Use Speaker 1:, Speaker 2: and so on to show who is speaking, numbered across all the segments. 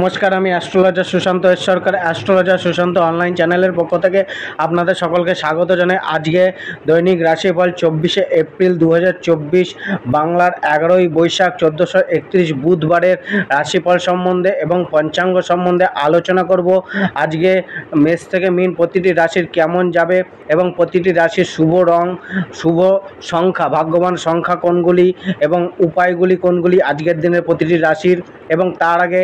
Speaker 1: নমস্কার, আমি অ্যাস্ট্রোলজার সুশান্ত সরকার। Astrologer Sushant online চ্যানেলের পক্ষ থেকে আপনাদের সকলকে স্বাগত জানাই। আজকে দৈনিক রাশিফল 24শে এপ্রিল 2024 বাংলার 11ই বৈশাখ 1431 বুধবারের রাশিফল সম্বন্ধে এবং পঞ্চাঙ্গ সম্বন্ধে আলোচনা করব। আজকে মেষ থেকে মীন প্রতিটি রাশির কেমন যাবে এবং প্রতিটি রাশির শুভ রং, শুভ সংখ্যা, ভাগ্যবান সংখ্যা কোনগুলি এবং উপায়গুলি কোনগুলি আজকের দিনের প্রতিটি রাশির, এবং তার আগে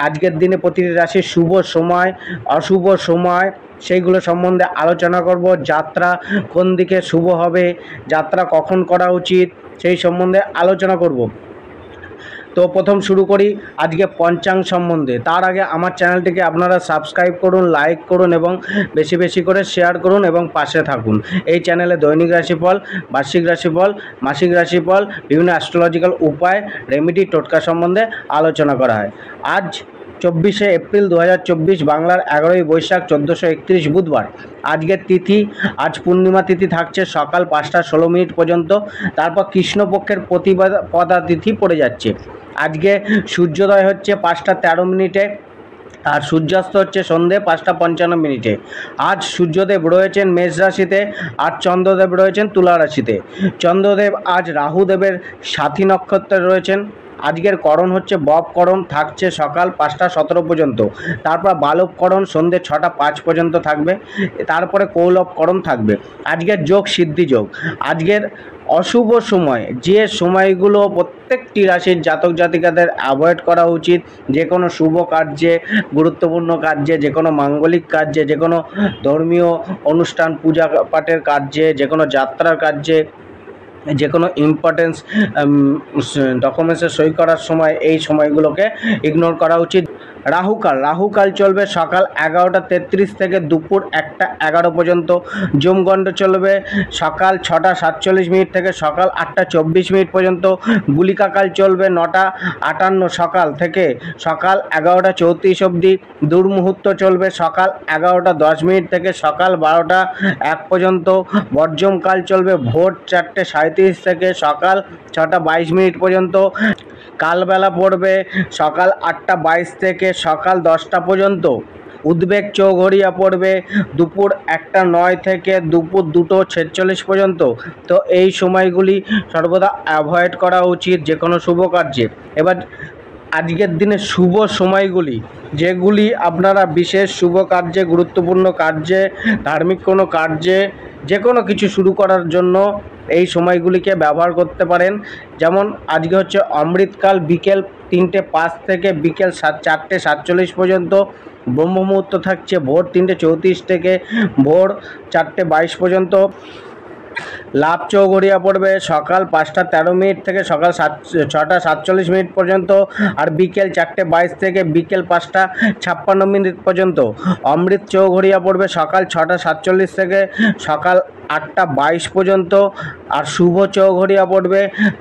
Speaker 1: আজকের দিনে প্রতিটি রাশির শুভ সময়, অশুভ সময়, সেইগুলো সম্বন্ধে আলোচনা করব। যাত্রা কোন দিকে শুভ হবে, যাত্রা কখন করা উচিত, সেই সম্বন্ধে আলোচনা করব। তো প্রথম শুরু করি আজকে পঞ্চাঙ্গ সম্বন্ধে। তার আগে আমার চ্যানেলটিকে আপনারা সাবস্ক্রাইব করুন, লাইক করুন এবং বেশি বেশি করে শেয়ার করুন এবং পাশে থাকুন। এই চ্যানেলে দৈনিক রাশিফল, বার্ষিক রাশিফল, মাসিক রাশিফল, বিভিন্ন অ্যাস্ট্রোলজিক্যাল উপায়, রেমেডি, টোটকা সম্বন্ধে আলোচনা করা হয়। আজ 24শে এপ্রিল 2024 বাংলার 11ই বৈশাখ 1431 বুধবার। আজকের তিথি, আজ পূর্ণিমা তিথি থাকছে সকাল 5টা 16 মিনিট পর্যন্ত। তারপর কৃষ্ণপক্ষের প্রতিপদা তিথি পড়ে যাচ্ছে। আজকে সূর্যোদয় হচ্ছে 5টা 13 মিনিটে আর সূর্যাস্ত হচ্ছে সন্ধে 5টা 55 মিনিটে। আজ সূর্যদেব রয়েছেন মেষ রাশিতে আর চন্দ্রদেব রয়েছেন তুলা রাশিতে। চন্দ্রদেব আজ রাহুদেবের সাথী নক্ষত্রে রয়েছেন। আজকের করণ হচ্ছে ববকরণ, থাকছে সকাল 5টা 17 পর্যন্ত। তারপর বালবকরণ সন্ধ্যে 6টা 5 পর্যন্ত থাকবে। তারপরে কৌলবকরণ থাকবে। আজকের যোগ সিদ্ধি যোগ। আজকের অশুভ সময়, যে সময়গুলো প্রত্যেকটি রাশির জাতক জাতিকাদের অ্যাভয়েড করা উচিত, যে কোনো শুভ কার্যে, গুরুত্বপূর্ণ কার্যে, যে কোনো মাঙ্গলিক কার্যে, যে কোনো ধর্মীয় অনুষ্ঠান, পূজা পাঠের কার্যে, যে কোনো যাত্রার কার্যে, যে কোনো ইম্পর্টেন্স ডকুমেন্টসে সই করার সময় এই সময়গুলোকে ইগনোর করা উচিত। রাহুকাল চলবে সকাল 11টা 33 থেকে দুপুর 1টা 11 পর্যন্ত। যমগণ্ড চলবে সকাল 6টা 47 মিনিট থেকে সকাল 8টা 24 মিনিট পর্যন্ত। গুলিকাকাল চলবে 9টা 58 সকাল থেকে সকাল 11টা 34 অবধি। দুর্মুহূর্ত চলবে সকাল 11টা 10 মিনিট থেকে সকাল 12টা 1 পর্যন্ত। বর্জমকাল চলবে ভোর 4টে 37 থেকে সকাল 6টা 22 মিনিট পর্যন্ত। কালবেলা পড়বে সকাল 8টা 22 থেকে সকাল 10টা পর্যন্ত। উদ্বেগ চৌঘড়িয়া পড়বে দুপুর 1টা 9 থেকে দুপুর 2টো 46 পর্যন্ত। তো এই সময়গুলি সর্বদা অ্যাভয়েড করা উচিত যে কোনো শুভ কার্যে। এবার আজকের দিনে শুভ সময়গুলি, যেগুলি আপনারা বিশেষ শুভ কার্যে, গুরুত্বপূর্ণ কার্যে, ধার্মিক কোনো কার্যে, যে কোনো কিছু শুরু করার জন্য এই সময়গুলিকে ব্যবহার করতে পারেন। যেমন আজকে হচ্ছে অমৃতকাল বিকেল 3টে 5 থেকে বিকেল 4টে 47 পর্যন্ত। ব্রহ্ম মুহূর্ত থাকছে ভোর 3টে 34 থেকে ভোর 4টে 22 পর্যন্ত। লাভ চৌঘড়িয়া পড়বে সকাল 5টা 13 মিনিট থেকে সকাল 6টা 47 মিনিট পর্যন্ত আর বিকেল 4টে 22 থেকে বিকেল 5টা 56 মিনিট পর্যন্ত। অমৃত চৌঘড়িয়া পড়বে সকাল 6টা 47 থেকে সকাল 8টা 22 পর্যন্ত আর শুভ চৌঘড়িয়া পড়বে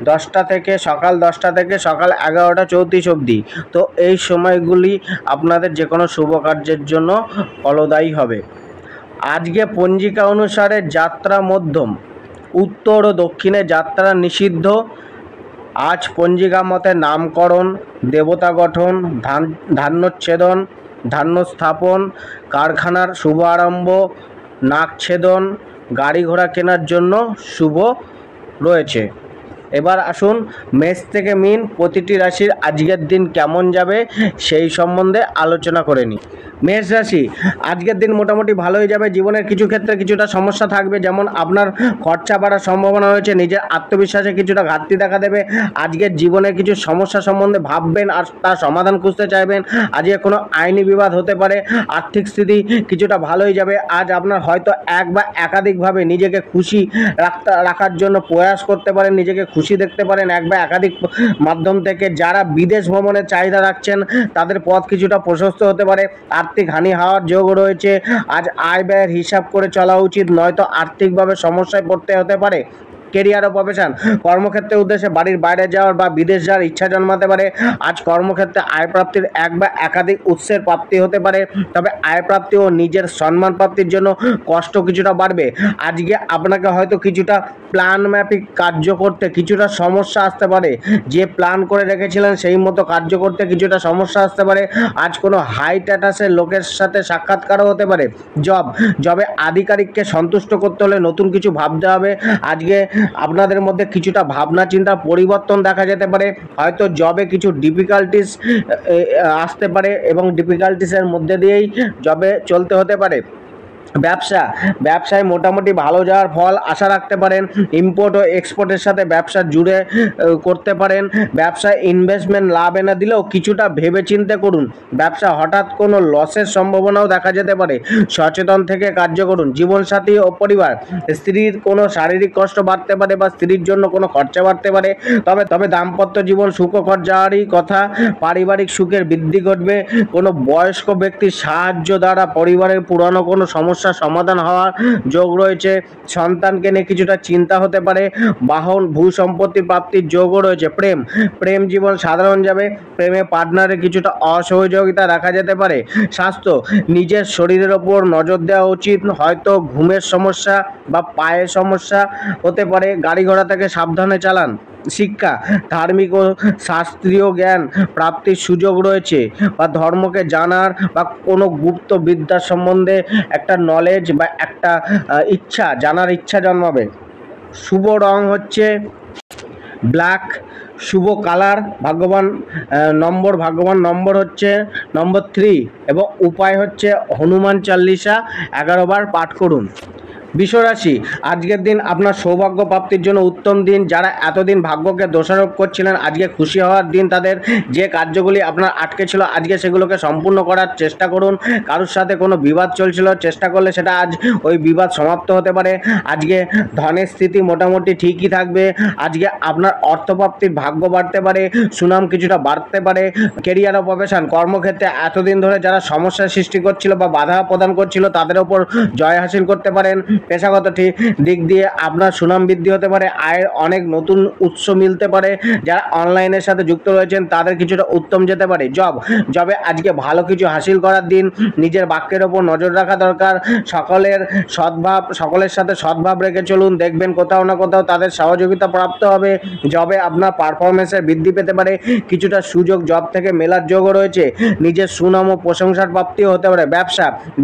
Speaker 1: 10টা থেকে সকাল 10টা থেকে সকাল 11টা 34 অবধি। তো এই সময়গুলি আপনাদের যে কোনো শুভ কার্যের জন্য ফলদায়ী হবে। আজকে পঞ্জিকা অনুসারে যাত্রা মধ্যম, উত্তর ও দক্ষিণে যাত্রা নিষিদ্ধ। আজ পঞ্জিকা মতে নামকরণ, দেবতা গঠন, ধান্যচ্ছেদন, ধান্য স্থাপন, কারখানার শুভ আরম্ভ, নাকছেদন, গাড়ি ঘোড়া কেনার জন্য শুভ রয়েছে। এবার আসুন মেষ থেকে মীন প্রতিটি রাশির আজকের দিন কেমন যাবে সেই সম্বন্ধে আলোচনা করে নিই। মেষ রাশি, আজকের দিন মোটামুটি ভালোই যাবে। জীবনের কিছু ক্ষেত্রে কিছুটা সমস্যা থাকবে, যেমন আপনার খরচা বাড়ার সম্ভাবনা রয়েছে, নিজের আত্মবিশ্বাসে কিছুটা ঘাটতি দেখা দেবে। আজকের জীবনের কিছু সমস্যা সম্বন্ধে ভাববেন আর তার সমাধান খুঁজতে চাইবেন। আজকে কোনো আইনি বিবাদ হতে পারে। আর্থিক স্থিতি কিছুটা ভালোই যাবে। আজ আপনার হয়তো এক বা একাধিকভাবে নিজেকে খুশি রাখার জন্য প্রয়াস করতে পারেন, নিজেকে খুশি দেখতে পারেন এক বা একাধিক মাধ্যম থেকে। যারা বিদেশ ভ্রমণের চাহিদা রাখছেন তাদের পথ কিছুটা প্রশস্ত হতে পারে। আর্থিক হানি হওয়ার যোগ রয়েছে। আজ আয় ব্যয়ের হিসাব করে চলা উচিত, নয়তো আর্থিকভাবে সমস্যায় পড়তে হতে পারে। কেরিয়ার ও প্রফেশন, কর্মক্ষেত্রের উদ্দেশ্যে বাড়ির বাইরে যাওয়ার বা বিদেশ যাওয়ার ইচ্ছা জন্মাতে পারে। আজ কর্মক্ষেত্রে আয় প্রাপ্তির এক বা একাধিক উৎসের প্রাপ্তি হতে পারে, তবে আয় প্রাপ্তি ও নিজের সম্মান প্রাপ্তির জন্য কষ্ট কিছুটা বাড়বে। আজকে আপনাকে হয়তো কিছুটা প্ল্যান ম্যাপিক কার্য করতে কিছুটা সমস্যা আসতে পারে। যে প্ল্যান করে রেখেছিলেন সেই মতো কার্য করতে কিছুটা সমস্যা আসতে পারে। আজ কোনো হাই স্ট্যাটাসের লোকের সাথে সাক্ষাৎকারও হতে পারে। জবে আধিকারিককে সন্তুষ্ট করতে হলে নতুন কিছু ভাবতে হবে। আজকে আপনাদের মধ্যে কিছুটা ভাবনা চিন্তার পরিবর্তন দেখা যেতে পারে। হয়তো জবে কিছু ডিফিকাল্টিস আসতে পারে এবং ডিফিকাল্টিসের মধ্যে দিয়েই জবে চলতে হতে পারে। ব্যবসায় মোটামুটি ভালো যাওয়ার ফল আশা রাখতে পারেন। ইম্পোর্ট ও এক্সপোর্টের সাথে ব্যবসা জুড়ে করতে পারেন। ব্যবসায় ইনভেস্টমেন্ট লাভ এনে দিলেও কিছুটা ভেবেচিন্তে করুন। ব্যবসা হঠাৎ কোনো লসের সম্ভাবনাও দেখা যেতে পারে। সচেতন থেকে কার্য করুন। জীবনসাথী ও পরিবার, স্ত্রীর কোনো শারীরিক কষ্ট বাড়তে পারে বা স্ত্রীর জন্য কোনো খরচা বাড়তে পারে। তবে দাম্পত্য জীবন সুখকর যাওয়ারই কথা। পারিবারিক সুখের বৃদ্ধি ঘটবে। কোনো বয়স্ক ব্যক্তির সাহায্য দ্বারা পরিবারের পুরানো কোনো সমস্যা সমাধান হওয়ার যোগ রয়েছে। সন্তানকে নিয়ে কিছুটা চিন্তা হতে পারে। বাহন ভূ সম্পত্তি প্রাপ্তির যোগও রয়েছে। প্রেম জীবন সাধারণ যাবে। প্রেমে পার্টনারে কিছুটা অসহযোগিতা রাখা যেতে পারে। স্বাস্থ্য, নিজের শরীরের ওপর নজর দেওয়া উচিত। হয়তো ঘুমের সমস্যা বা পায়ের সমস্যা হতে পারে। গাড়ি ঘোড়া থেকে সাবধানে চালান। শিক্ষা, ধার্মিক ও শাস্ত্রীয় জ্ঞান প্রাপ্তির সুযোগ রয়েছে বা ধর্মকে জানার বা কোনো গুপ্ত বিদ্যা সম্বন্ধে একটা নলেজ বা একটা জানার ইচ্ছা জন্মাবে। শুভ রং হচ্ছে ব্ল্যাক। শুভ কালার ভাগ্যবান নম্বর হচ্ছে নম্বর 3 এবং উপায় হচ্ছে হনুমান চাল্লিশা 11 বার পাঠ করুন। বিশ্বরাশি, আজকের দিন আপনার সৌভাগ্য প্রাপ্তির জন্য উত্তম দিন। যারা এতদিন ভাগ্যকে দোষারোপ করছিলেন, আজকে খুশি হওয়ার দিন তাদের। যে কার্যগুলি আপনার আটকে ছিল আজকে সেগুলোকে সম্পূর্ণ করার চেষ্টা করুন। কারোর সাথে কোনো বিবাদ চলছিল, চেষ্টা করলে সেটা আজ ওই বিবাদ সমাপ্ত হতে পারে। আজকে ধনের স্থিতি মোটামুটি ঠিকই থাকবে। আজকে আপনার অর্থপ্রাপ্তির ভাগ্য বাড়তে পারে, সুনাম কিছুটা বাড়তে পারে। কেরিয়ার ও প্রফেশন, কর্মক্ষেত্রে এতদিন ধরে যারা সমস্যার সৃষ্টি করছিল বা বাধা প্রদান করছিল তাদের ওপর জয় হাসিল করতে পারেন। পেশাগত দিক দিয়ে আপনার সুনাম বৃদ্ধি হতে পারে। আয়ের অনেক নতুন উৎস মিলতে পারে। যারা অনলাইনের সাথে যুক্ত রয়েছেন তাদের কিছুটা উত্তম যেতে পারে। জবে আজকে ভালো কিছু হাসিল করার দিন। নিজের বাক্যের ওপর নজর রাখা দরকার। সকলের সাথে সদ্ভাব রেখে চলুন। দেখবেন কোথাও না কোথাও তাদের সহযোগিতা প্রাপ্ত হবে। জবে আপনার পারফরমেন্সের বৃদ্ধি পেতে পারে। কিছুটা সুযোগ জব থেকে মেলার যোগও রয়েছে। নিজের সুনাম ও প্রশংসার প্রাপ্তিও হতে পারে।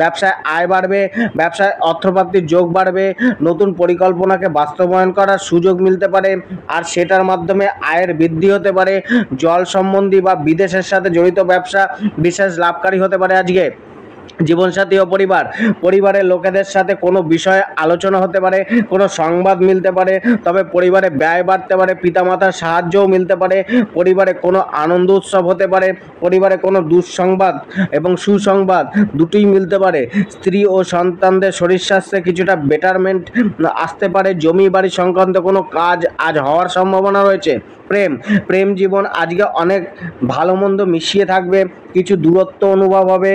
Speaker 1: ব্যবসায় আয় বাড়বে। ব্যবসায় অর্থপ্রাপ্তির যোগ বাড়বে। নতুন পরিকল্পনাকে বাস্তবায়ন করার সুযোগ মিলতে পারে আর সেটার মাধ্যমে আয়ের বৃদ্ধি হতে পারে। জল সম্বন্ধী বা বিদেশের সাথে জড়িত ব্যবসা বিশেষ লাভকারী হতে পারে। আজকে জীবনসাথী ও পরিবারের লোকেদের সাথে কোনো বিষয়ে আলোচনা হতে পারে। কোনো সংবাদ মিলতে পারে। তবে পরিবারে ব্যয় বাড়তে পারে। পিতামাতার সাহায্যও মিলতে পারে। পরিবারে কোনো আনন্দ উৎসব হতে পারে। পরিবারে কোনো দুঃসংবাদ এবং সুসংবাদ দুটোই মিলতে পারে। স্ত্রী ও সন্তানদের শরীর স্বাস্থ্যে কিছুটা বেটারমেন্ট আসতে পারে। জমি বাড়ি সংক্রান্ত কোনো কাজ আজ হওয়ার সম্ভাবনা রয়েছে। প্রেম জীবন আজকে অনেক ভালো মন্দ মিশিয়ে থাকবে। কিছু দূরত্ব অনুভব হবে।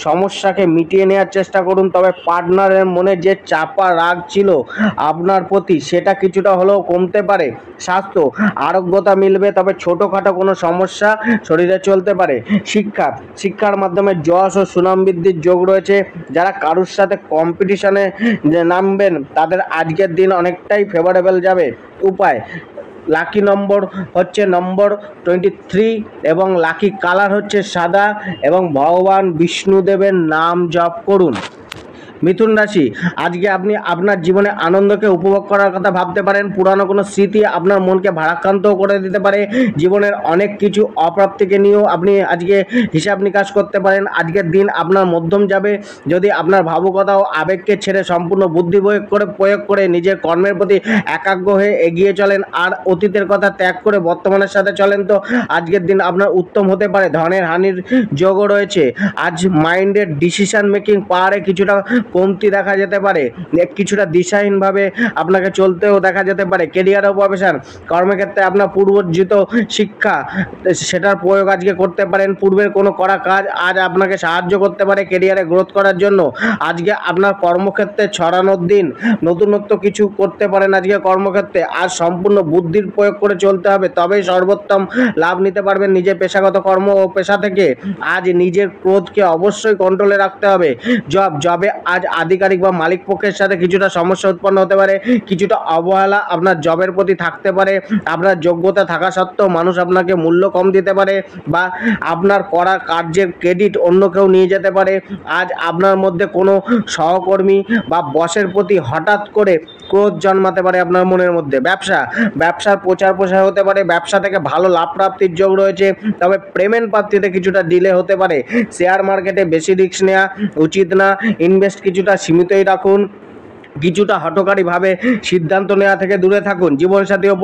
Speaker 1: সমস্যাকে মিটিয়ে নেওয়ার চেষ্টা করুন। তবে পার্টনারের মনে যে চাপা রাগ ছিল আপনার প্রতি সেটা কিছুটা হলেও কমতে পারে। স্বাস্থ্য, আরোগ্যতা মিলবে। তবে ছোটোখাটো কোনো সমস্যা শরীরে চলতে পারে। শিক্ষার মাধ্যমে যশ ও সুনাম বৃদ্ধির যোগ রয়েছে। যারা কারোর সাথে কম্পিটিশনে নামবেন তাদের আজকের দিন অনেকটাই ফেভারেবল যাবে। উপায়, লাকি নম্বর হচ্ছে নম্বর 23 এবং লাকি কালার হচ্ছে সাদা এবং ভগবান বিষ্ণুদেবের নাম জপ করুন। মিথুন রাশি, আজকে আপনি আপনার জীবনে আনন্দকে উপভোগ করার কথা ভাবতে পারেন। পুরানো কোনো স্মৃতি আপনার মনকে ভারাক্রান্তও করে দিতে পারে। জীবনের অনেক কিছু অপ্রাপ্তিকে নিয়েও আপনি আজকে হিসাব নিকাশ করতে পারেন। আজকের দিন আপনার মধ্যম যাবে। যদি আপনার ভাবুকতা ও আবেগকে ছেড়ে সম্পূর্ণ বুদ্ধি প্রয়োগ করে নিজের কর্মের প্রতি একাগ্র হয়ে এগিয়ে চলেন আর অতীতের কথা ত্যাগ করে বর্তমানের সাথে চলেন তো আজকের দিন আপনার উত্তম হতে পারে। ধনের হানির যোগও রয়েছে। আজ মাইন্ডের ডিসিশন মেকিং পাওয়ারে কিছুটা কমতি দেখা যেতে পারে, কিছুটা দিশাহীনভাবে আপনাকে চলতেও দেখা যেতে পারে। কেরিয়ার ও প্রফেশন, কর্মক্ষেত্রে আপনার পূর্বর্জিত শিক্ষা সেটার প্রয়োগ আজকে করতে পারেন। পূর্বের কোনো করা কাজ আজ আপনাকে সাহায্য করতে পারে কেরিয়ারে গ্রোথ করার জন্য। আজকে আপনার কর্মক্ষেত্রে ছড়ানোর দিন, নতুনত্ব কিছু করতে পারেন আজকে কর্মক্ষেত্রে। আজ সম্পূর্ণ বুদ্ধির প্রয়োগ করে চলতে হবে, তবেই সর্বোত্তম লাভ নিতে পারবেন নিজের পেশাগত কর্ম ও পেশা থেকে। আজ নিজের ক্রোধকে অবশ্যই কন্ট্রোলে রাখতে হবে। জবে আজ আধিকারিক বা মালিক পক্ষের সাথে কিছুটা সমস্যা উৎপন্ন হতে পারে, কিছুটা অবহেলা আপনার জবের প্রতি থাকতে পারে। আপনার যোগ্যতা থাকা সত্ত্বেও মানুষ আপনাকে মূল্য কম দিতে পারে, বা আপনার করা কার্যের ক্রেডিট অন্য কেউ নিয়ে যেতে পারে। আজ আপনার মধ্যে কোনো সহকর্মী বা বসের প্রতি হঠাৎ করে ক্রোধ জন্মাতে পারে আপনার মনের মধ্যে। ব্যবসার প্রচার প্রসার হতে পারে, ব্যবসা থেকে ভালো লাভ প্রাপ্তির যোগ রয়েছে, তবে প্রেমের প্রাপ্তিতে কিছুটা ডিলে হতে পারে। শেয়ার মার্কেটে বেশি রিস্ক নেওয়া উচিত না, ইনভেস্ট কিছুটা সীমিতই রাখুন। কিছুটা হঠকারীভাবে সিদ্ধান্ত নেওয়া থেকে দূরে থাকুন। জীবনসাথী ও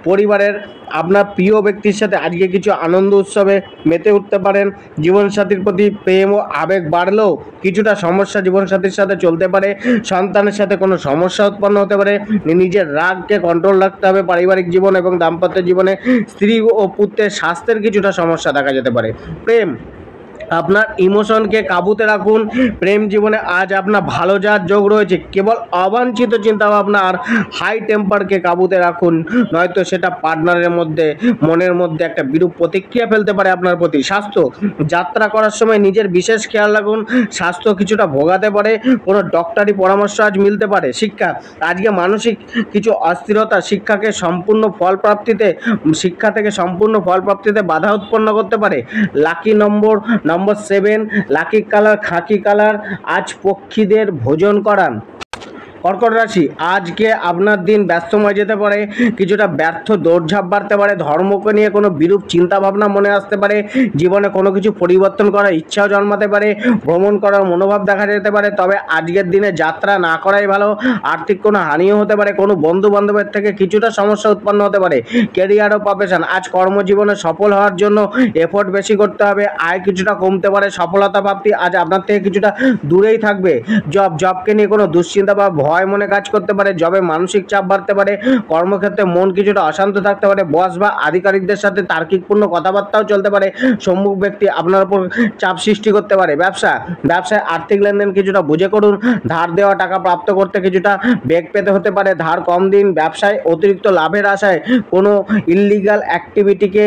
Speaker 1: পরিবারের আপনার প্রিয় ব্যক্তির সাথে আজকে কিছু আনন্দ উৎসবে মেতে উঠতে পারেন। জীবনসাথীর প্রতি প্রেম ও আবেগ বাড়লেও কিছুটা সমস্যা জীবনসাথীর সাথে চলতে পারে। সন্তানের সাথে কোনো সমস্যা উৎপন্ন হতে পারে। নিজের রাগকে কন্ট্রোল রাখতে হবে। পারিবারিক জীবন এবং দাম্পত্য জীবনে স্ত্রী ও পুত্রের স্বাস্থ্যের কিছুটা সমস্যা দেখা যেতে পারে। প্রেম, আপনার ইমোশনকে কাবুতে রাখুন। প্রেম জীবনে আজ আপনার ভালো যাওয়ার যোগ রয়েছে, কেবল অবাঞ্ছিত চিন্তাভাবনা আর হাই টেম্পারকে কাবুতে রাখুন, নয়তো সেটা পার্টনারের মধ্যে মনের মধ্যে একটা বিরূপ প্রতিক্রিয়া ফেলতে পারে আপনার প্রতি। স্বাস্থ্য, যাত্রা করার সময় নিজের বিশেষ খেয়াল রাখুন, স্বাস্থ্য কিছুটা ভোগাতে পারে, কোনো ডক্টরি পরামর্শ আজ মিলতে পারে। শিক্ষা, আজকে মানসিক কিছু অস্থিরতা শিক্ষা থেকে সম্পূর্ণ ফল প্রাপ্তিতে বাধা উৎপন্ন করতে পারে। লাকি নম্বর 7, লাকি কালার খাকি কালার। আজ পক্ষীদের ভোজন করান। কর্কট রাশি, আজকে আপনার দিন ব্যস্তময় যেতে পারে, কিছুটা ব্যর্থ দৌড়ঝাঁপ বাড়তে পারে, ধর্মকে নিয়ে কোনো বিরূপ চিন্তাভাবনা মনে আসতে পারে, জীবনে কোনো কিছু পরিবর্তন করার ইচ্ছাও জন্মাতে পারে, ভ্রমণ করার মনোভাব দেখা যেতে পারে, তবে আজকের দিনে যাত্রা না করাই ভালো। আর্থিক কোনো হানিও হতে পারে, কোনো বন্ধু বান্ধবের থেকে কিছুটা সমস্যা উৎপন্ন হতে পারে। কেরিয়ার ও প্রফেশন, আজ কর্মজীবনে সফল হওয়ার জন্য এফোর্ট বেশি করতে হবে, আয় কিছুটা কমতে পারে, সফলতা প্রাপ্তি আজ আপনার থেকে কিছুটা দূরেই থাকবে। জবকে নিয়ে কোনো দুশ্চিন্তা বা ভয় মনে কাজ করতে পারে, জবে মানসিক চাপ বাড়তে পারে, কর্মক্ষেত্রে মন কিছুটা অশান্ত থাকতে পারে, বস বা আধিকারিকদের সাথে তার্কিকপূর্ণ কথাবার্তাও চলতে পারে, সম্মুখ ব্যক্তি আপনার উপর চাপ সৃষ্টি করতে পারে। ব্যবসায় আর্থিক লেনদেন কিছুটা বুঝে করুন, ধার দেওয়া টাকা প্রাপ্ত করতে কিছুটা বেগ পেতে হতে পারে, ধার কম দিন। ব্যবসায় অতিরিক্ত লাভের আশায় কোনো ইললিগাল অ্যাক্টিভিটিকে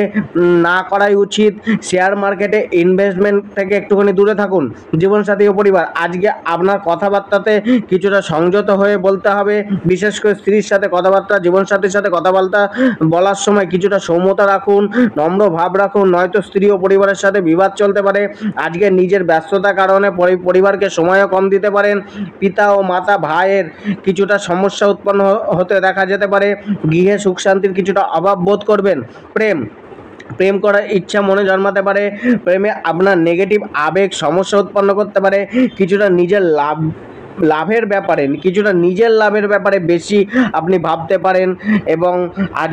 Speaker 1: না করাই উচিত। শেয়ার মার্কেটে ইনভেস্টমেন্ট থেকে একটুখানি দূরে থাকুন। জীবনসাথী ও পরিবার, আজকে আপনার কথাবার্তাতে কিছুটা সংযত হয়ে বলতে হবে, বিশেষ করে স্ত্রীর সাথে কথাবার্তা, জীবনসাথীর সাথে কথাবার্তা বলার সময় কিছুটা সৌম্যতা রাখুন, নম্র ভাব রাখুন, নয়তো স্ত্রী ও পরিবারের সাথে বিবাদ চলতে পারে। আজকে নিজের ব্যস্ততার কারণে পরিবারকে সময়ও কম দিতে পারেন। পিতা ও মাতা ভাইয়ের কিছুটা সমস্যা উৎপন্ন হতে দেখা যেতে পারে। গৃহে সুখ শান্তির কিছুটা অভাব বোধ করবেন। প্রেম করার ইচ্ছা মনে জন্মাতে পারে, প্রেমে আপনার নেগেটিভ আবেগ সমস্যা উৎপন্ন করতে পারে। কিছুটা নিজের লাভের ব্যাপারে বেশি আপনি ভাবতে পারেন, এবং আজ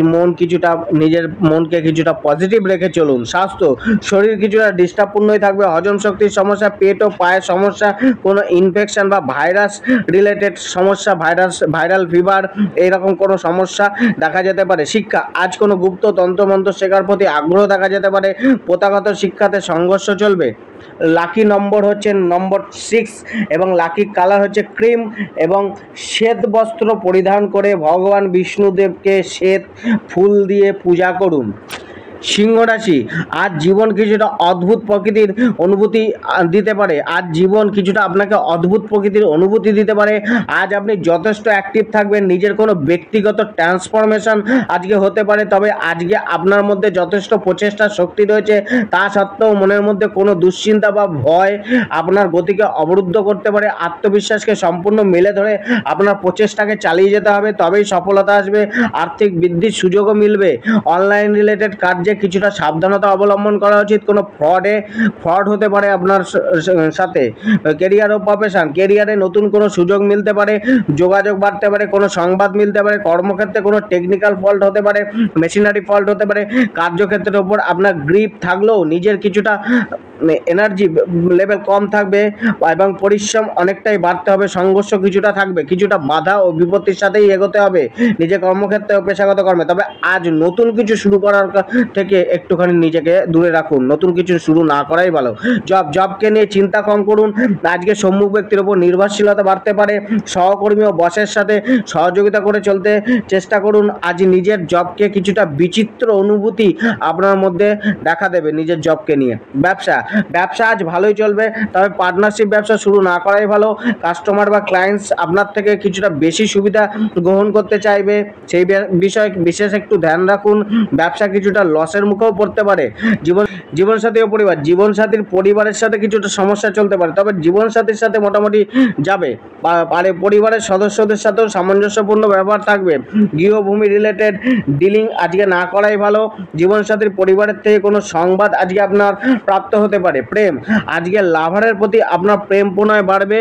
Speaker 1: নিজের মনকে কিছুটা পজিটিভ রেখে চলুন। স্বাস্থ্য, শরীর কিছুটা ডিস্টার্বপূর্ণই থাকবে, হজম শক্তির সমস্যা, পেট ও পায়ের সমস্যা, কোনো ইনফেকশন বা ভাইরাস রিলেটেড সমস্যা, ভাইরাল ফিভার এইরকম কোনো সমস্যা দেখা যেতে পারে। শিক্ষা, আজ কোনো গুপ্ত তন্ত্রমন্ত্র শেখার প্রতি আগ্রহ দেখা যেতে পারে, প্রথাগত শিক্ষাতে সংঘর্ষ চলবে। লাকি নম্বর হচ্ছে 6 এবং লাকি কালার হচ্ছে ক্রিম, এবং শ্বেত বস্ত্র পরিধান করে ভগবান বিষ্ণুদেবকে শ্বেত ফুল দিয়ে পূজা করুন। সিংহ রাশি, আজ জীবন কিছুটা অদ্ভুত প্রকৃতির অনুভূতি দিতে পারে। আজ আপনি যথেষ্ট অ্যাক্টিভ থাকবেন, নিজের কোনো ব্যক্তিগত ট্রান্সফরমেশন আজকে হতে পারে, তবে আজকে আপনার মধ্যে যথেষ্ট প্রচেষ্টার শক্তি রয়েছে। তা সত্ত্বেও মনের মধ্যে কোনো দুশ্চিন্তা বা ভয় আপনার গতিকে অবরুদ্ধ করতে পারে। আত্মবিশ্বাসকে সম্পূর্ণ মেলে ধরে আপনার প্রচেষ্টাকে চালিয়ে যেতে হবে, তবেই সফলতা আসবে। আর্থিক বৃদ্ধির সুযোগও মিলবে। অনলাইন রিলেটেড কার্যে কিছুটা সাবধানতা অবলম্বন করা উচিত। কোনো ফ্রড হতে পারে আপনার সাথে। কেরিয়ার ও প্রফেশন, কেরিয়ারে নতুন কোনো সুযোগ মিলতে পারে, যোগাযোগ বাড়তে পারে, কোনো সংবাদ মিলতে পারে, কর্মক্ষেত্রে কোনো টেকনিক্যাল ফল্ট হতে পারে, মেশিনারি ফল্ট হতে পারে। কার্যক্ষেত্রের ওপর আপনার গ্রিপ থাকলেও নিজের কিছুটা এনার্জি লেভেল কম থাকবে এবং পরিশ্রম অনেকটাই বাড়তে হবে। সংঘর্ষ কিছুটা থাকবে, কিছুটা বাধা ও বিপত্তির সাথেই এগোতে হবে নিজের কর্মক্ষেত্রে ও পেশাগত কর্মে। তবে আজ নতুন কিছু শুরু করার থেকে একটুখানি নিজেকে দূরে রাখুন, নতুন কিছু শুরু না করাই ভালো। জবকে নিয়ে চিন্তা কম করুন। আজকে সম্মুখ ব্যক্তির ওপর নির্ভরশীলতা বাড়তে পারে। সহকর্মী ও বসের সাথে সহযোগিতা করে চলতে চেষ্টা করুন। আজ নিজের জবকে কিছুটা বিচিত্র অনুভূতি আপনার মধ্যে দেখা দেবে নিজের জবকে নিয়ে। ব্যবসা আজ ভালোই চলবে, তবে পার্টনারশিপ ব্যবসা শুরু না করাই ভালো। কাস্টমার বা ক্লায়েন্টস আপনার থেকে কিছুটা বেশি সুবিধা গ্রহণ করতে চাইবে, সেই বিষয়ে বিশেষ একটু ধ্যান রাখুন। ব্যবসা কিছুটা লসের মুখেও পড়তে পারে। জীবনসাথী ও পরিবার, জীবনসাথীর পরিবারের সাথে কিছুটা সমস্যা চলতে পারে, তবে জীবনসাথীর সাথে মোটামুটি যাবে। পরিবারের সদস্যদের সাথেও সামঞ্জস্যপূর্ণ ব্যবহার থাকবে। গৃহভূমি রিলেটেড ডিলিং আজকে না করাই ভালো। জীবনসাথীর পরিবারের থেকে কোনো সংবাদ আজকে আপনার প্রাপ্ত হতে পারে। প্রেম, আজকে লাভারের প্রতি আপনার প্রেম প্রণয় বাড়বে।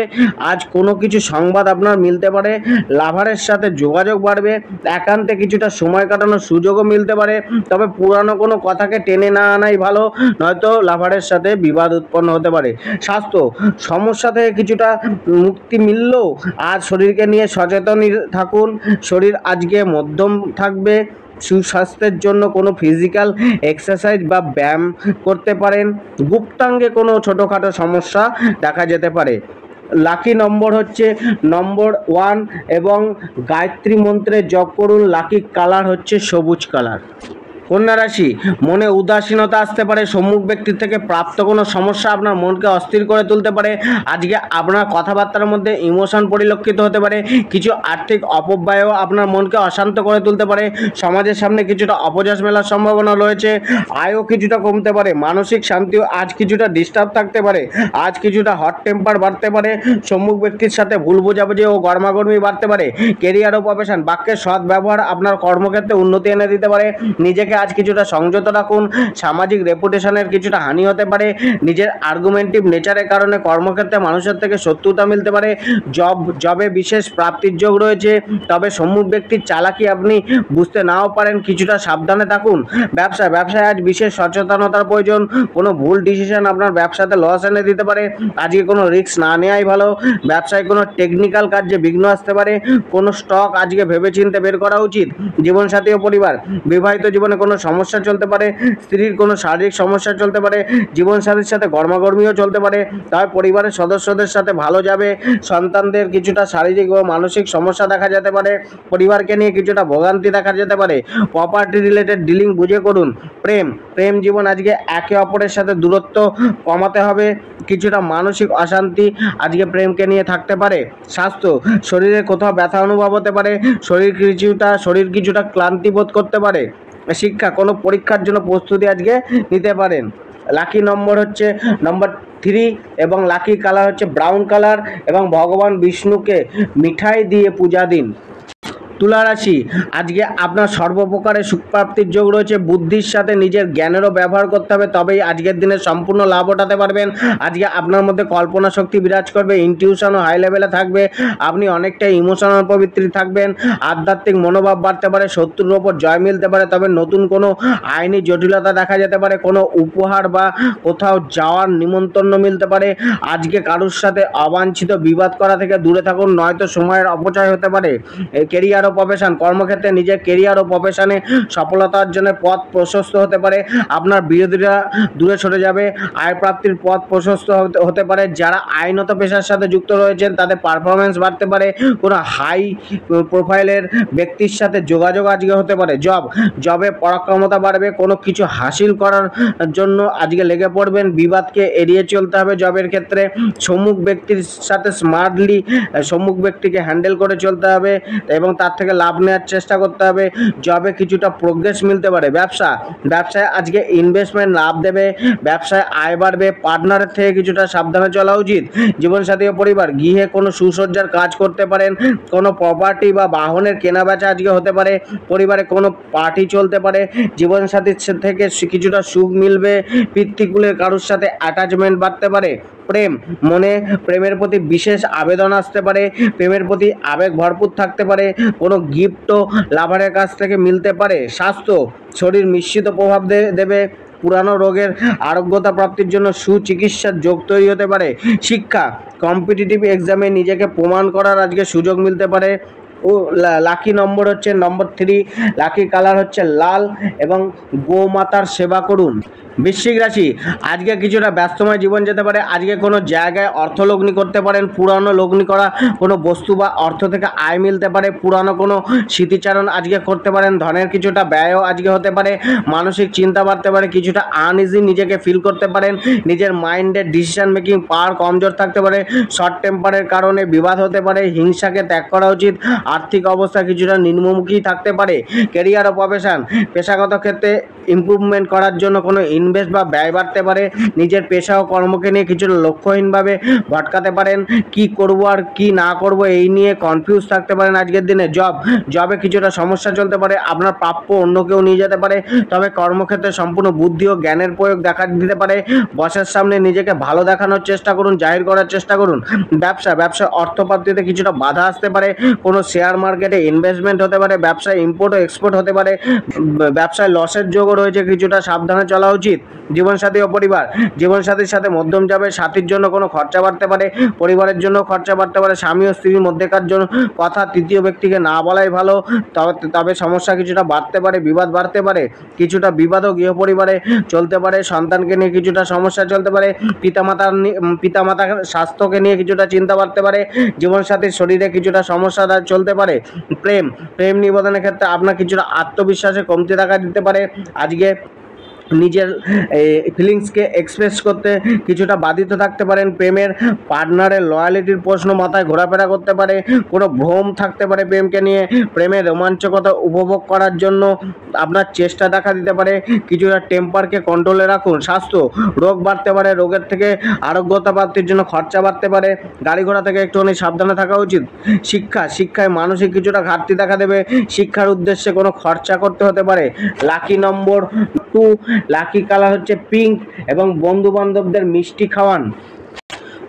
Speaker 1: আজ কোনো কিছু সংবাদ আপনার মিলতে পারে, লাভারের সাথে যোগাযোগ বাড়বে। একান্তে কিছুটা সময় কাটানোর সুযোগও মিলতে পারে, তবে পুরানো কোনো কথাকে টেনে না আনাই ভালো, নয়তো লাভারের সাথে বিবাদ উৎপন্ন হতে পারে। স্বাস্থ্য, সমস্যা থেকে কিছুটা মুক্তি মিললেও আজ শরীরকে নিয়ে সচেতন থাকুন। শরীর আজকে মধ্যম থাকবে। সুস্বাস্থ্যের জন্য কোনো ফিজিক্যাল এক্সারসাইজ বা ব্যায়াম করতে পারেন। গুপ্তাঙ্গে কোনো ছোটোখাটো সমস্যা দেখা যেতে পারে। লাকি নম্বর হচ্ছে নম্বর 1 এবং গায়ত্রী মন্ত্রে জপ করুন। লাকি কালার হচ্ছে সবুজ কালার। কন্যা রাশি, মনে উদাসীনতা আসতে পারে। সম্মুখ ব্যক্তির থেকে প্রাপ্ত কোনো সমস্যা আপনার মনকে অস্থির করে তুলতে পারে। আজকে আপনার কথাবার্তার মধ্যে ইমোশন পরিলক্ষিত হতে পারে। কিছু আর্থিক অপব্যয়ও আপনার মনকে অশান্ত করে তুলতে পারে। সমাজের সামনে কিছুটা অপযশ মেলার সম্ভাবনা রয়েছে। আয়ও কিছুটা কমতে পারে। মানসিক শান্তিও আজ কিছুটা ডিস্টার্ব থাকতে পারে। আজ কিছুটা হট টেম্পার বাড়তে পারে। সম্মুখ ব্যক্তির সাথে ভুল বোঝাবুঝি ও গরমাগর্মি বাড়তে পারে। কেরিয়ার ও প্রফেশন, বাক্যের সৎ ব্যবহার আপনার কর্মক্ষেত্রে উন্নতি এনে দিতে পারে। নিজেকে আজ কিছুটা সংযত রাখুন। সামাজিক রেপুটেশনের কিছুটা হানি হতে পারে। নিজের আর্গুমেন্টিভ নেচারের কারণে কর্মক্ষেত্রে মানুষের থেকে শত্রুতা মিলতে পারে। জবে বিশেষ প্রাপ্তির যোগ রয়েছে, তবে সম্মুখ ব্যক্তির চালাকি আপনি বুঝতে নাও পারেন, কিছুটা সাবধানে থাকুন। ব্যবসায় আজ বিশেষ সচেতনতার প্রয়োজন। কোনো ভুল ডিসিশন আপনার ব্যবসাতে লস এনে দিতে পারে। আজকে কোনো রিস্ক না নেওয়াই ভালো। ব্যবসায় কোনো টেকনিক্যাল কাজে বিঘ্ন আসতে পারে। কোনো স্টক আজকে ভেবেচিন্তে বের করা উচিত। জীবনসাথী ও পরিবার, বিবাহিত জীবনে কোনো সমস্যা চলতে পারে। স্ত্রীর কোনো শারীরিক সমস্যা চলতে পারে। জীবনসাথীর সাথে গরমাগর্মিও চলতে পারে, তবে পরিবারের সদস্যদের সাথে ভালো যাবে। সন্তানদের কিছুটা শারীরিক ও মানসিক সমস্যা দেখা যেতে পারে। পরিবারকে নিয়ে কিছুটা ভোগান্তি দেখা যেতে পারে। প্রপার্টি রিলেটেড ডিলিং বুঝে করুন। প্রেম জীবন, আজকে একে অপরের সাথে দূরত্ব কমাতে হবে। কিছুটা মানসিক অশান্তি আজকে প্রেমকে নিয়ে থাকতে পারে। স্বাস্থ্য, শরীরে কোথাও ব্যথা অনুভব হতে পারে। শরীর কিছুটা ক্লান্তি বোধ করতে পারে। শিক্ষা, কোনো পরীক্ষার জন্য প্রস্তুতি আজকে নিতে পারেন। লাকি নম্বর হচ্ছে নম্বর 3 এবং লাকি কালার হচ্ছে ব্রাউন কালার এবং ভগবান বিষ্ণুকে মিঠাই দিয়ে পূজা দিন। তুলা রাশি, আজকে আপনার সর্বপ্রকারের সুখপ্রাপ্তির যোগ রয়েছে। বুদ্ধির সাথে নিজের জ্ঞানেরও ব্যবহার করতে হবে, তবেই আজকের দিনে সম্পূর্ণ লাভ ওঠাতে পারবেন। আজকে আপনার মধ্যে কল্পনা শক্তি বিরাজ করবে। ইনটিউশনও হাই লেভেলে থাকবে। আপনি অনেকটাই ইমোশনাল প্রবৃত্তি থাকবেন। আধ্যাত্মিক মনোভাব বাড়তে পারে। শত্রুর ওপর জয় মিলতে পারে, তবে নতুন কোনো আইনি জটিলতা দেখা যেতে পারে। কোনো উপহার বা কোথাও যাওয়ার নিমন্ত্রণ মিলতে পারে। আজকে কারোর সাথে অবাঞ্ছিত বিবাদ করা থেকে দূরে থাকুন, নয়তো সময়ের অপচয় হতে পারে। কেরিয়ার ও প্রফেশন, কর্মক্ষেত্রে নিজের কেরিয়ার ও প্রফেশনে সফলতা অর্জনের পথ প্রশস্ত হতে পারে। আপনার বিরোধীরা দূরে সরে যাবে। আয় প্রাপ্তির পথ প্রশস্ত হতে পারে। যারা আইনত পেশার সাথে যুক্ত রয়েছেন তাদের পারফরমেন্স বাড়তে পারে। কোনো হাই প্রোফাইলের ব্যক্তির সাথে যোগাযোগ আজকে হতে পারে। জবে পরাক্রমতা বাড়বে। কোনো কিছু হাসিল করার জন্য আজকে লেগে পড়বেন। বিবাদকে এড়িয়ে চলতে হবে জবের ক্ষেত্রে। সম্মুখ ব্যক্তির সাথে স্মার্টলি সম্মুখ ব্যক্তিকে হ্যান্ডেল করে চলতে হবে এবং তার থেকে লাভ নেওয়ার চেষ্টা করতে হবে। জবে কিছুটা প্রোগ্রেস মিলতে পারে। ব্যবসায় আজকে ইনভেস্টমেন্ট লাভ দেবে, ব্যবসায় আয় বাড়বে, পার্টনারের থেকে কিছুটা সাবধানে চলা উচিত। জীবনসাথী ও পরিবার, গৃহে কোনো সুসজ্জার কাজ করতে পারেন, কোনো প্রপার্টি বা বাহনের কেনা বেচা আজকে হতে পারে, পরিবারে কোনো পার্টি চলতে পারে, জীবনসাথীর থেকে কিছুটা সুখ মিলবে, পিতৃকুলের কারোর সাথে অ্যাটাচমেন্ট বাড়তে পারে। মনে প্রেমের প্রতি বিশেষ আবেদন আসতে পারে, প্রেমের প্রতি আবেগ ভরপুর থাকতে পারে, কোনো গিফটও লাভারের কাছ থেকে মিলতে পারে। স্বাস্থ্য, শরীর মিশ্রিত প্রভাব দেবে, পুরানো রোগের আরোগ্যতা প্রাপ্তির জন্য সুচিকিৎসার যোগ তৈরি হতে পারে। শিক্ষা, কম্পিটিটিভ এক্সামে নিজেকে প্রমাণ করার আজকে সুযোগ মিলতে পারে। ও লাকি নম্বর হচ্ছে নম্বর 3, লাকি কালার হচ্ছে লাল এবং গোমাতার সেবা করুন। বৃশ্চিক রাশি, আজকে কিছুটা ব্যস্তময় জীবন যেতে পারে। আজকে কোনো জায়গায় অর্থ লগ্নি করতে পারেন, পুরানো লগ্নি করা কোনো বস্তু বা অর্থ থেকে আয় মিলতে পারে, পুরানো কোনো স্মৃতিচারণ আজকে করতে পারেন, ধনের কিছুটা ব্যয়ও আজকে হতে পারে, মানসিক চিন্তা বাড়তে পারে, কিছুটা আনইজি নিজেকে ফিল করতে পারেন, নিজের মাইন্ডের ডিসিশন মেকিং পাওয়ার কমজোর থাকতে পারে, শর্ট টেম্পারের কারণে বিবাদ হতে পারে, হিংসাকে ত্যাগ করা উচিত, আর্থিক অবস্থা কিছুটা নিম্নমুখী থাকতে পারে। ক্যারিয়ার ও প্রফেশন, পেশাগত ক্ষেত্রে ইমপ্রুভমেন্ট করার জন্য কোনো ইনভেস্ট বা ব্যয় বাড়তে পারে, নিজের পেশা ও কর্মকে নিয়ে কিছুটা লক্ষ্যহীনভাবে ভটকাতে পারেন, কি করব আর কি না করব এই নিয়ে কনফিউজ থাকতে পারেন। আজকের দিনে জবে কিছুটা সমস্যা চলতে পারে, আপনার প্রাপ্য অন্য কেউ নিয়ে যেতে পারে, তবে কর্মক্ষেত্রে সম্পূর্ণ বুদ্ধি ও জ্ঞানের প্রয়োগ দেখা দিতে পারে। বসের সামনে নিজেকে ভালো দেখানোর চেষ্টা করুন, জাহির করার চেষ্টা করুন। ব্যবসায় অর্থপ্রাপ্তিতে কিছুটা বাধা আসতে পারে, কোনো শেয়ার মার্কেটে ইনভেস্টমেন্ট হতে পারে, ব্যবসায় ইম্পোর্ট ও এক্সপোর্ট হতে পারে, ব্যবসায় লসের যোগও রয়েছে, কিছুটা সাবধানে চলা উচিত। জীবনসাথী ও পরিবার, জীবনসাথীর সাথে মধ্যম যাবে, সাথীর জন্য কোনো খরচা বাড়তে পারে, পরিবারের জন্য খরচা বাড়তে পারে, স্বামী ও স্ত্রীর মধ্যেকার জন্য কথা তৃতীয় ব্যক্তিকে না বলাই ভালো, তবে সমস্যা কিছুটা বাড়তে পারে, বিবাদ বাড়তে পারে, কিছুটা বিবাদও গৃহপরিবারে চলতে পারে, সন্তানকে নিয়ে কিছুটা সমস্যা চলতে পারে, পিতামাতার স্বাস্থ্যকে নিয়ে কিছুটা চিন্তা বাড়তে পারে, জীবনসাথীর শরীরে কিছুটা সমস্যা চলতে পারে। প্রেম নিবেদনের ক্ষেত্রে আপনার কিছুটা আত্মবিশ্বাসে কমতি দেখা দিতে পারে। আজকে নিজের ফিলিংসকে এক্সপ্রেস করতে কিছুটা বাধিত থাকতে পারেন। প্রেমের পার্টনারের লয়ালিটির প্রশ্ন মাথায় ঘোরাফেরা করতে পারে, কোনো ভ্রম থাকতে পারে প্রেমকে নিয়ে, প্রেমের রোমাঞ্চকতা উপভোগ করার জন্য আপনার চেষ্টা দেখা দিতে পারে, কিছুটা টেম্পারকে কন্ট্রোলে রাখুন। স্বাস্থ্য, রোগ বাড়তে পারে, রোগের থেকে আরোগ্যতা প্রাপ্তির জন্য খরচা বাড়তে পারে, গাড়ি ঘোড়া থেকে একটুখানি সাবধানে থাকা উচিত। শিক্ষায় মানসিক কিছুটা ঘাটতি দেখা দেবে, শিক্ষার উদ্দেশ্যে কোনো খরচা করতে হতে পারে। লাকি নম্বর 2, লাকি কালার হচ্ছে পিঙ্ক এবং বন্ধু বান্ধবদের মিষ্টি খাওয়ান।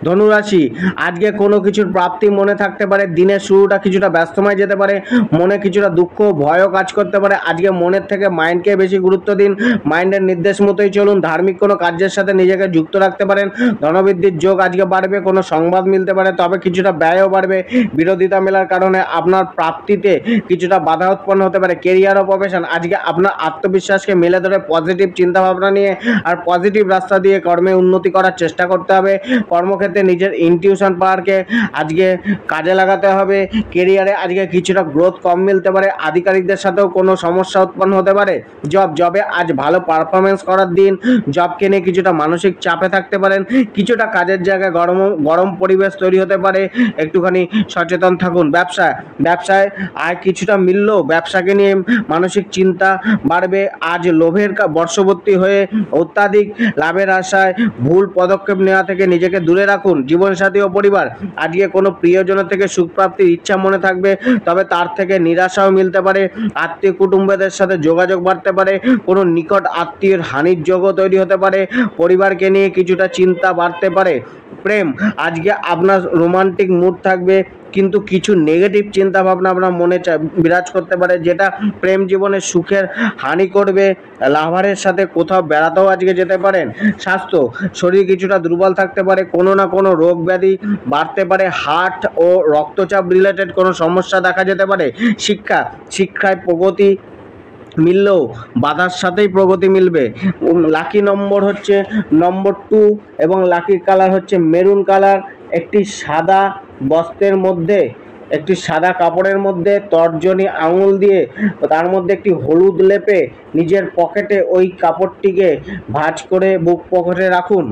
Speaker 1: ধনুরাশি, আজকে কোনো কিছুর প্রাপ্তি মনে থাকতে পারে, দিনের শুরুটা কিছুটা ব্যস্তময় যেতে পারে, মনে কিছুটা দুঃখ ভয়ও কাজ করতে পারে। আজকে মনের থেকে মাইন্ডকে বেশি গুরুত্ব দিন, মাইন্ডের নির্দেশ মতোই চলুন, ধার্মিক কোনো কার্যের সাথে নিজেকে যুক্ত রাখতে পারেন, ধনবৃদ্ধির যোগ আজকে বাড়বে, কোনো সংবাদ মিলতে পারে, তবে কিছুটা ব্যয়ও বাড়বে, বিরোধিতা মেলার কারণে আপনার প্রাপ্তিতে কিছুটা বাধা উৎপন্ন হতে পারে। কেরিয়ার ও প্রফেশন, আজকে আপনার আত্মবিশ্বাসকে মেলে ধরে পজিটিভ চিন্তাভাবনা নিয়ে আর পজিটিভ রাস্তা দিয়ে কর্মে উন্নতি করার চেষ্টা করতে হবে। কর্মক্ষেত্রে নিজের ইনটিউশন পাওয়ারকে আজকে কাজে লাগাতে হবে। কেরিয়ারে আজকে কিছুটা গ্রোথ কম মিলতে পারে, আধিকারিকদের সাথেও কোনো সমস্যা উৎপন্ন হতে পারে। জবে আজ ভালো পারফরমেন্স করার দিন, জবকে নিয়ে কিছুটা মানসিক চাপে থাকতে পারেন, কিছুটা কাজের জায়গায় গরম পরিবেশ তৈরি হতে পারে, একটুখানি সচেতন থাকুন। ব্যবসায় আয় কিছুটা মিললেও ব্যবসাকে নিয়ে মানসিক চিন্তা বাড়বে। আজ লোভের বর্ষবর্তী হয়ে অত্যাধিক লাভের আশায় ভুল পদক্ষেপ নেওয়া থেকে নিজেকে দূরে রাখুন। জীবনসাথী ও পরিবার, আজকে কোনো প্রিয়জনের থেকে সুখ প্রাপ্তির ইচ্ছা মনে থাকবে, তবে তার থেকে নিরাশাও মিলতে পারে। আত্মীয় কুটুম্বদের সাথে যোগাযোগ বাড়তে পারে, কোনো নিকট আত্মীয়ের হানির যোগও তৈরি হতে পারে, পরিবারকে নিয়ে কিছুটা চিন্তা বাড়তে পারে। প্রেম, আজকে আপনার রোমান্টিক মুড থাকবে, কিন্তু কিছু নেগেটিভ চিন্তা ভাবনা আপনার মনে বিরাজ করতে পারে, যেটা প্রেম জীবনে সুখের হানি করবে। লাভারের সাথে কোথাও বেড়াতেও আজকে যেতে পারেন। স্বাস্থ্য, শরীর কিছুটা দুর্বল থাকতে পারে, কোনো না কোনো রোগ ব্যাধি বাড়তে পারে, হার্ট ও রক্তচাপ রিলেটেড কোনো সমস্যা দেখা যেতে পারে। শিক্ষায় প্রগতি মিললেও বাধার সাথেই প্রগতি মিলবে। লাকি নম্বর হচ্ছে নম্বর 2 এবং লাকি কালার হচ্ছে মেরুন কালার। একটি সাদা বস্ত্রের মধ্যে, একটি সাদা কাপড়ের মধ্যে তর্জনী আঙুল দিয়ে তার মধ্যে একটি হলুদ লেপে নিজের পকেটে ওই কাপড়টিকে ভাঁজ করে বুক পকেটে রাখুন।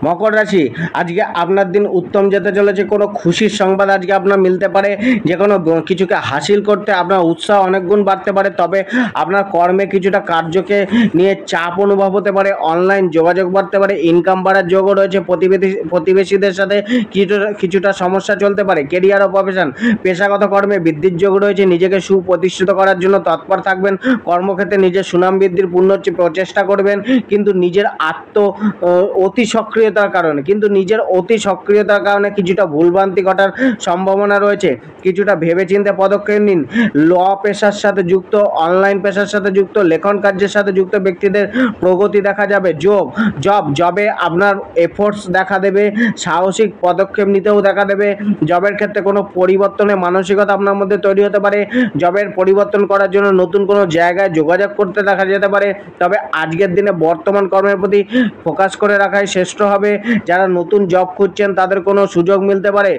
Speaker 1: মকর রাশি, আজকে আপনার দিন উত্তম যেতে চলেছে। কোনো খুশির সংবাদ আজকে আপনার মিলতে পারে, যে কোনো কিছুকে হাসিল করতে আপনার উৎসাহ অনেক গুণ বাড়তে পারে। তবে আপনার কর্মে কিছুটা কার্যকে নিয়ে চাপ অনুভব হতে পারে। অনলাইন যোগাযোগ বাড়তে পারে, ইনকাম বাড়ার যোগও রয়েছে। প্রতিবেশীদের সাথে কিছুটা সমস্যা চলতে পারে। কেরিয়ার ও প্রফেশন, পেশাগত কর্মে বৃদ্ধির যোগ রয়েছে। নিজেকে সুপ্রতিষ্ঠিত করার জন্য তৎপর থাকবেন। কর্মক্ষেত্রে নিজের সুনাম বৃদ্ধির পূর্ণ প্রচেষ্টা করবেন, কিন্তু নিজের অতি সক্রিয়তার কারণে কিছুটা ভুলভ্রান্তি ঘটার সম্ভাবনা রয়েছে। কিছুটা ভেবেচিন্তে পদক্ষেপ নিন। ল পেশার সাথে যুক্ত, অনলাইন পেশার সাথে যুক্ত, লেখন কার্যের সাথে যুক্ত ব্যক্তিদের প্রগতি দেখা যাবে। জবে আপনার এফোর্টস দেখা দেবে, সাহসিক পদক্ষেপ নিতেও দেখা দেবে। জবের ক্ষেত্রে কোনো পরিবর্তনের মানসিকতা আপনার মধ্যে তৈরি হতে পারে। জবের পরিবর্তন করার জন্য নতুন কোনো জায়গায় যোগাযোগ করতে দেখা যেতে পারে। তবে আজকের দিনে বর্তমান কর্মের প্রতি ফোকাস করে রাখাই শ্রেষ্ঠ হবে। যারা নতুন জব খুঁজছেন তাদের কোনো সুযোগ মিলতে পারে।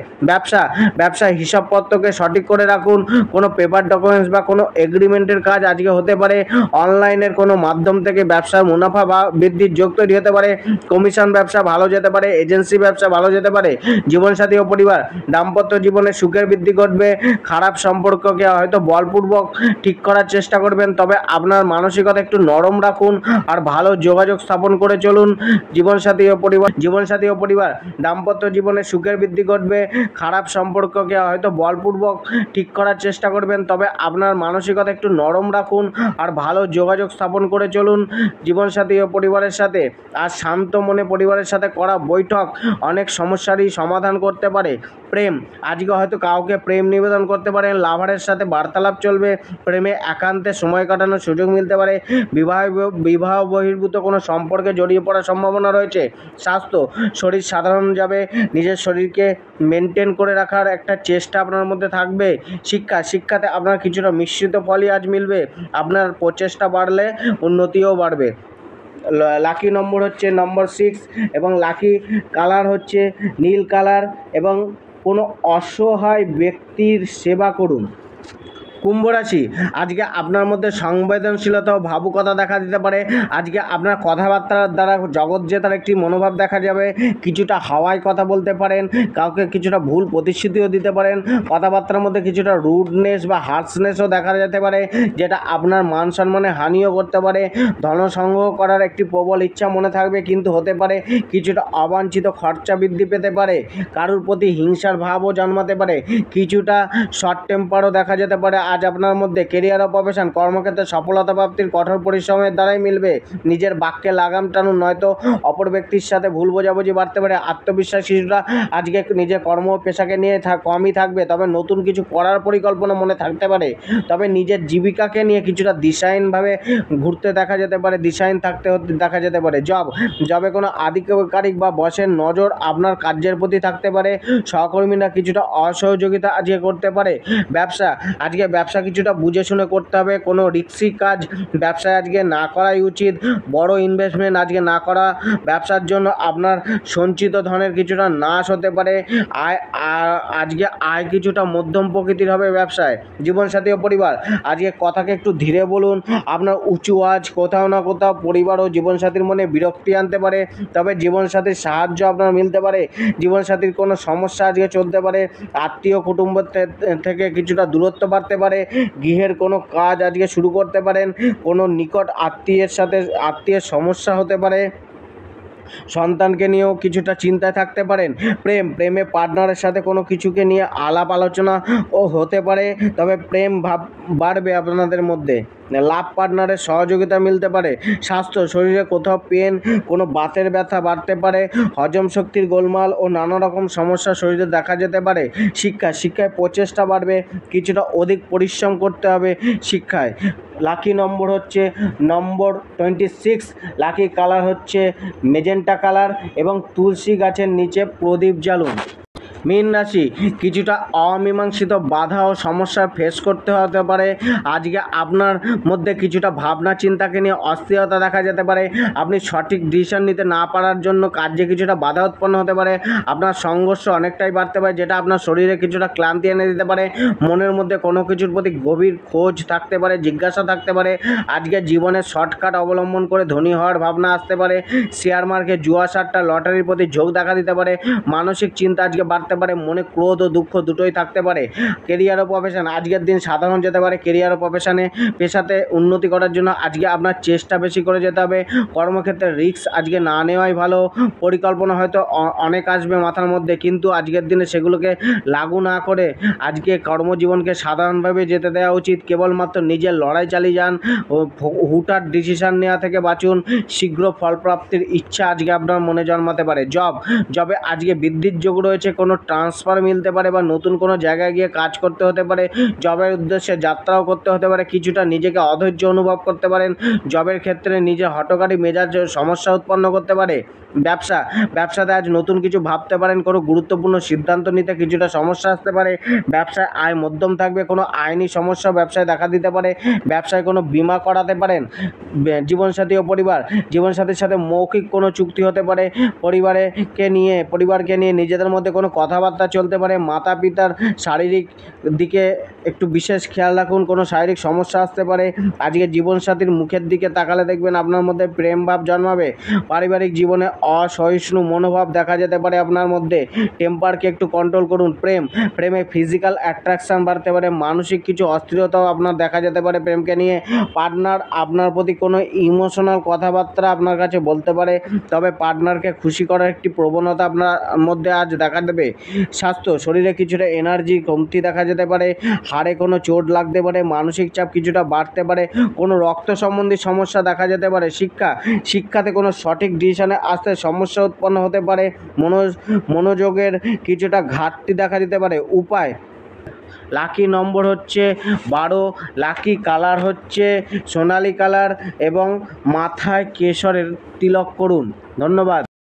Speaker 1: ব্যবসা হিসাবপত্রকে সঠিক করে রাখুন। কোনো পেপার ডকুমেন্টস বা কোনো এগ্রিমেন্টের কাজ আজকে হতে পারে। অনলাইনের কোনো মাধ্যম থেকে ব্যবসার মুনাফা বা বৃদ্ধির যোগ তৈরি হতে পারে। কমিশন ব্যবসা ভালো যেতে পারে, এজেন্সি ব্যবসা ভালো যেতে পারে। জীবনসাথী ও পরিবার, দাম্পত্য জীবনে সুখের বৃদ্ধি ঘটবে। খারাপ সম্পর্ককে হয়তো বলপূর্বক ঠিক করার চেষ্টা করবেন, তবে আপনার মানসিকতা একটু নরম রাখুন আর ভালো যোগাযোগ স্থাপন করে চলুন। জীবনসাথী ও পরিবার, দাম্পত্য জীবনে সুখের বৃদ্ধি ঘটবে। খারাপ সম্পর্ককে হয়তো বলপূর্বক ঠিক করার চেষ্টা করবেন, তবে আপনার মানসিকতা একটু নরম রাখুন আর ভালো যোগাযোগ স্থাপন করে চলুন জীবনসাথী ও পরিবারের সাথে। আর শান্ত মনে পরিবারের সাথে করা বৈঠক অনেক সমস্যারই সমাধান করতে পারে। প্রেম, আজকে হয়তো কাউকে প্রেম নিবেদন করতে পারেন। লাভারের সাথে বার্তালাপ চলবে। প্রেমে একান্তে সময় কাটানোর সুযোগ মিলতে পারে। বিবাহ বহির্ভূত কোনো সম্পর্কে জড়িয়ে পড়ার সম্ভাবনা রয়েছে। স্বাস্থ্য, শরীর সাধারণ যাবে। নিজের শরীরকে মেনটেন করে রাখার একটা চেষ্টা আপনার মধ্যে থাকবে। শিক্ষাতে আপনার কিছুটা মিশ্রিত ফলই আজ মিলবে। আপনার প্রচেষ্টা বাড়লে উন্নতিও বাড়বে। লাকি নম্বর হচ্ছে নম্বর 6 এবং লাকি কালার হচ্ছে নীল কালার। এবং কোনো অসহায় ব্যক্তির সেবা করুন। কুম্ভ রাশি, আজকে আপনার মধ্যে সংবেদনশীলতা ও ভাবুকতা দেখা দিতে পারে। আজকে আপনার কথাবার্তার দ্বারা জগৎ জেতার একটি মনোভাব দেখা যাবে। কিছুটা হাওয়ায় কথা বলতে পারেন, কাউকে কিছুটা ভুল প্রতিশ্রুতিও দিতে পারেন। কথাবার্তার মধ্যে কিছুটা রুডনেস বা হার্শনেসও দেখা যেতে পারে, যেটা আপনার মান সম্মানে হানিও করতে পারে। ধন সংগ্রহ করার একটি প্রবল ইচ্ছা মনে থাকবে, কিন্তু হতে পারে কিছুটা অবাঞ্ছিত খরচা বৃদ্ধি পেতে পারে। কারুর প্রতি হিংসার ভাবও জন্মাতে পারে। কিছুটা শর্ট টেম্পারও দেখা যেতে পারে। আজ আপনার মধ্যে কেরিয়ার ও প্রফেশন, কর্মক্ষেত্রে সফলতা প্রাপ্তির কঠোর পরিশ্রমের দ্বারাই মিলবে। নিজের বাক্যে লাগাম টানুন, নয়তো অপর ব্যক্তির সাথে ভুল বোঝাবুঝি বাড়তে পারে। আত্মবিশ্বাস শিশুরা আজকে নিজের কর্ম ও পেশাকে নিয়ে কমই থাকবে, তবে নতুন কিছু করার পরিকল্পনা মনে থাকতে পারে। তবে নিজের জীবিকাকে নিয়ে কিছুটা দিশাহীনভাবে ঘুরতে দেখা যেতে পারে, দিশাহীন থাকতে দেখা যেতে পারে। জবে কোনো আধিকারিক বা বসের নজর আপনার কার্যের প্রতি থাকতে পারে। সহকর্মীরা কিছুটা অসহযোগিতা আজকে করতে পারে। আজকে ব্যবসা কিছুটা বুঝে শুনে করতে হবে। কোনো রিস্কি কাজ ব্যবসায় আজকে না করাই উচিত। বড় ইনভেস্টমেন্ট আজকে না করা। ব্যবসার জন্য আপনার সঞ্চিত ধনের কিছুটা নাশ হতে পারে। আজকে আয় কিছুটা মধ্যম প্রকৃতির হবে ব্যবসায়। জীবনসাথী ও পরিবার, আজকে কথাকে একটু ধীরে বলুন। আপনার উঁচু আওয়াজ কোথাও না কোথাও পরিবার ও জীবনসাথীর মনে বিরক্তি আনতে পারে। তবে জীবনসাথীর সাহায্য আপনার মিলতে পারে। জীবনসাথীর কোনো সমস্যা আজকে চলতে পারে। আত্মীয় কুটুম্ব থেকে কিছুটা দূরত্ব বাড়তে পারে। গৃহের কোনো কাজ আজকে শুরু করতে পারেন। কোনো নিকট আত্মীয়ের সমস্যা হতে পারে। সন্তানকে নিয়েও কিছুটা চিন্তায় থাকতে পারেন। প্রেমে পার্টনারের সাথে কোনো কিছুকে নিয়ে আলাপ আলোচনাও হতে পারে। তবে প্রেম ভাব বাড়বে আপনাদের মধ্যে। লাভ পার্টনারের সহযোগিতা মিলতে পারে। স্বাস্থ্য, শরীরে কোথাও পেন, কোনো বাতের ব্যথা বাড়তে পারে। হজম শক্তির গোলমাল ও নানা রকম সমস্যা শরীরে দেখা যেতে পারে। শিক্ষায় প্রচেষ্টা বাড়বে। কিছুটা অধিক পরিশ্রম করতে হবে শিক্ষায়। লাকি নম্বর হচ্ছে নম্বর 26। লাকি কালার হচ্ছে মেজেন্টা কালার এবং তুলসী গাছের নিচে প্রদীপ জ্বালুন। মীন রাশি, কিছুটা অমীমাংসিত বাধা ও সমস্যার ফেস করতে হতে পারে। আজকে আপনার মধ্যে কিছুটা ভাবনা চিন্তাকে নিয়ে অস্থিরতা দেখা যেতে পারে। আপনি সঠিক ডিসিশন নিতে না পারার জন্য কাজে কিছুটা বাধা উৎপন্ন হতে পারে। আপনার সংঘর্ষ অনেকটাই বাড়তে পারে, যেটা আপনার শরীরে কিছুটা ক্লান্তি এনে দিতে পারে। মনের মধ্যে কোনো কিছুর প্রতি গভীর খোঁজ থাকতে পারে, জিজ্ঞাসা থাকতে পারে। আজকে জীবনে শর্টকাট অবলম্বন করে ধনী হওয়ার ভাবনা আসতে পারে। শেয়ার মার্কেট, জুয়া, সাট্টা, লটারির প্রতি ঝোঁক দেখা দিতে পারে। মানসিক চিন্তা আজকে বাড়তে পারে, মনে ক্রোধ ও দুঃখ দুটোই থাকতে পারে। কেরিয়ার ও প্রফেশন, আজকের দিন সাধারণ যেতে পারে। কেরিয়ার ও পেশাতে উন্নতি করার জন্য আজকে আপনার চেষ্টা বেশি করে যেতে হবে। কর্মক্ষেত্রে রিস্ক আজকে না নেওয়াই ভালো। পরিকল্পনা হয়তো অনেক আসবে মাথার মধ্যে, কিন্তু আজকের দিনে সেগুলোকে লাগু না করে আজকে কর্মজীবনকে সাধারণভাবে যেতে দেওয়া উচিত। কেবলমাত্র নিজের লড়াই চালিয়ে যান ও হুটহাট ডিসিশন নেওয়া থেকে বাঁচুন। শীঘ্র ফলপ্রাপ্তির ইচ্ছা আজকে আপনার মনে জন্মাতে পারে। জবে আজকে বৃদ্ধির যোগ রয়েছে। কোনো ট্রান্সফার মিলতে পারে বা নতুন কোনো জায়গায় গিয়ে কাজ করতে হতে পারে। জবের উদ্দেশ্যে যাত্রাও করতে হতে পারে। কিছুটা নিজেকে অধৈর্য অনুভব করতে পারেন। জবের ক্ষেত্রে নিজে হঠকারী মেজাজ সমস্যা উৎপন্ন করতে পারে। ব্যবসাতে আজ নতুন কিছু ভাবতে পারেন। কোনো গুরুত্বপূর্ণ সিদ্ধান্ত নিতে কিছুটা সমস্যা আসতে পারে। ব্যবসায় আয় মধ্যম থাকবে। কোনো আইনি সমস্যা ব্যবসায় দেখা দিতে পারে। ব্যবসায় কোনো বীমা করাতে পারেন। জীবনসাথী ও জীবনসাথীর সাথে মৌখিক কোনো চুক্তি হতে পারে। পরিবারকে নিয়ে নিজেদের মধ্যে কোনো কথাবার্তা চলতে পারে। মাতা পিতার শারীরিক দিকে একটু বিশেষ খেয়াল রাখুন। কোনো শারীরিক সমস্যা আসতে পারে। আজকে জীবনসাথীর মুখের দিকে তাকালে দেখবেন আপনার মধ্যে প্রেম ভাব জন্মাবে। পারিবারিক জীবনে অসহিষ্ণু মনোভাব দেখা যেতে পারে আপনার মধ্যে। টেম্পারকে একটু কন্ট্রোল করুন। প্রেমে ফিজিক্যাল অ্যাট্রাকশান বাড়তে পারে। মানসিক কিছু অস্থিরতাও আপনার দেখা যেতে পারে প্রেমকে নিয়ে। পার্টনার আপনার প্রতি কোনো ইমোশনাল কথাবার্তা আপনার কাছে বলতে পারে, তবে পার্টনারকে খুশি করার একটি প্রবণতা আপনার মধ্যে আজ দেখা দেবে। স্বাস্থ্য, শরীরে কিছুটা এনার্জি কমতি দেখা যেতে পারে। হাড়ে কোনো চোট লাগতে পারে। মানসিক চাপ কিছুটা বাড়তে পারে। কোনো রক্ত সম্বন্ধী সমস্যা দেখা যেতে পারে। শিক্ষাতে কোনো সঠিক ডিসিশনে আসতে সমস্যা উৎপন্ন হতে পারে। মনোযোগের কিছুটা ঘাটতি দেখা দিতে পারে। উপায়, লাকি নম্বর হচ্ছে 12, লাকি কালার হচ্ছে সোনালি কালার এবং মাথায় কেশরের তিলক করুন। ধন্যবাদ।